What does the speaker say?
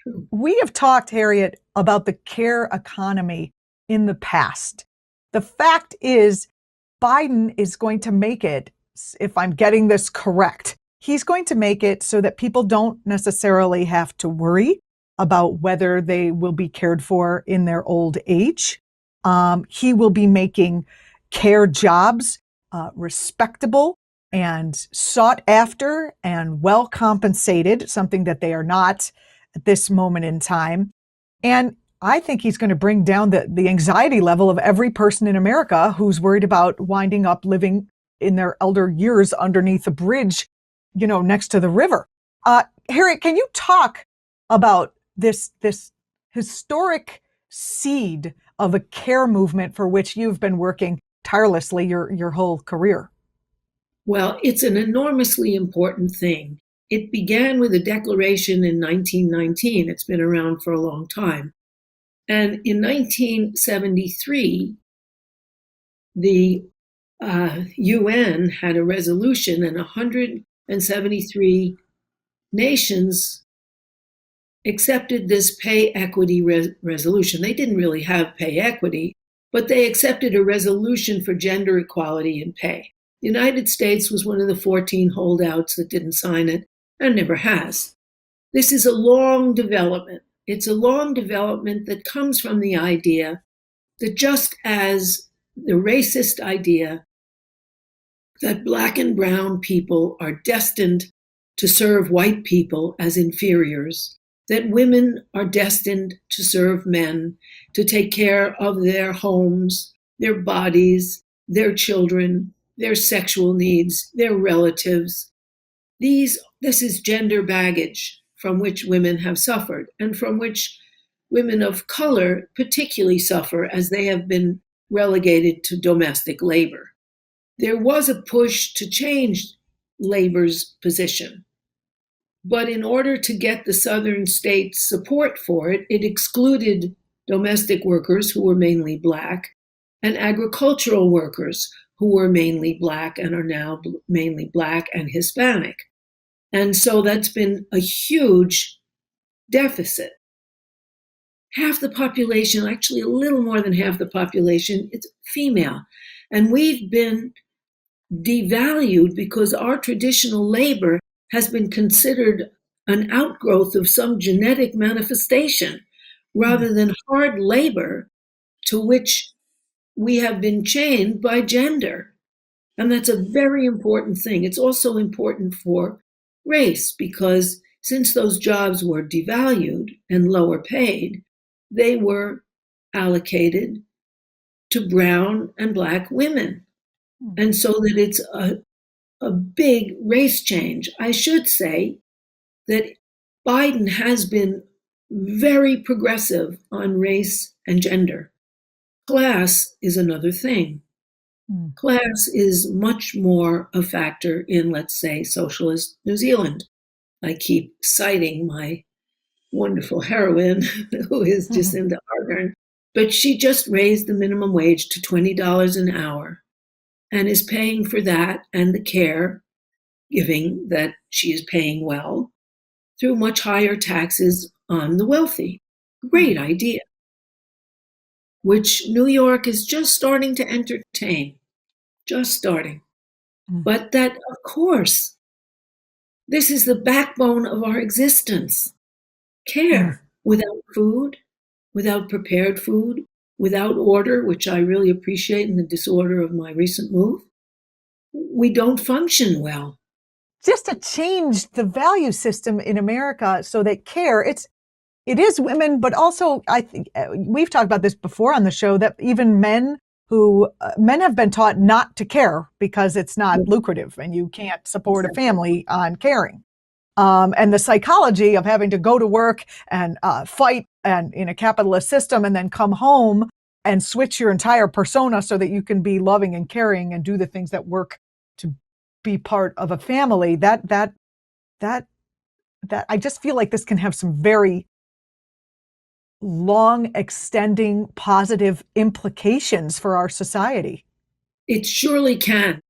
True. We have talked, Harriet, about the care economy in the past. The fact is, Biden is going to make it, if I'm getting this correct, he's going to make it so that people don't necessarily have to worry about whether they will be cared for in their old age. He will be making care jobs respectable and sought after and well compensated, something that they are not at this moment in time. And I think he's going to bring down the anxiety level of every person in America who's worried about winding up living in their elder years underneath a bridge, next to the river. Harriet, can you talk about this historic seed of a care movement for which you've been working tirelessly your whole career? Well, it's an enormously important thing. It began with a declaration in 1919. It's been around for a long time. And in 1973, the UN had a resolution, and 173 nations accepted this pay equity resolution. They didn't really have pay equity, but they accepted a resolution for gender equality in pay. The United States was one of the 14 holdouts that didn't sign it and never has. This is a long development. It's a long development that comes from the idea that just as the racist idea that Black and brown people are destined to serve white people as inferiors, that women are destined to serve men, to take care of their homes, their bodies, their children, their sexual needs, their relatives. This is gender baggage from which women have suffered, and from which women of color particularly suffer, as they have been relegated to domestic labor. There was a push to change labor's position, but in order to get the southern states support for it, it excluded domestic workers who were mainly Black and agricultural workers who were mainly Black and are now mainly Black and Hispanic. And so that's been a huge deficit. Half the population, actually a little more than half the population, is female. And we've been devalued because our traditional labor has been considered an outgrowth of some genetic manifestation rather than hard labor to which we have been chained by gender. And that's a very important thing. It's also important for race because since those jobs were devalued and lower paid, they were allocated to brown and Black women. And so that it's a big race change. I should say that Biden has been very progressive on race and gender. Class is another thing. Class is much more a factor in, let's say, socialist New Zealand. I keep citing my wonderful heroine who is Jacinda Ardern, but she just raised the minimum wage to $20 an hour and is paying for that and the care giving that she is paying well through much higher taxes on the wealthy. Great idea, which New York is just starting to entertain, just starting. But that, of course, this is the backbone of our existence. Care. Without food, without prepared food, without order, which I really appreciate in the disorder of my recent move, we don't function well. Just to change the value system in America so that it is women, but also I think we've talked about this before on the show that even men have been taught not to care because it's not lucrative and you can't support a family on caring. And the psychology of having to go to work and fight and in a capitalist system and then come home and switch your entire persona so that you can be loving and caring and do the things that work to be part of a family. That I just feel like this can have some very long, extending, positive implications for our society. It surely can.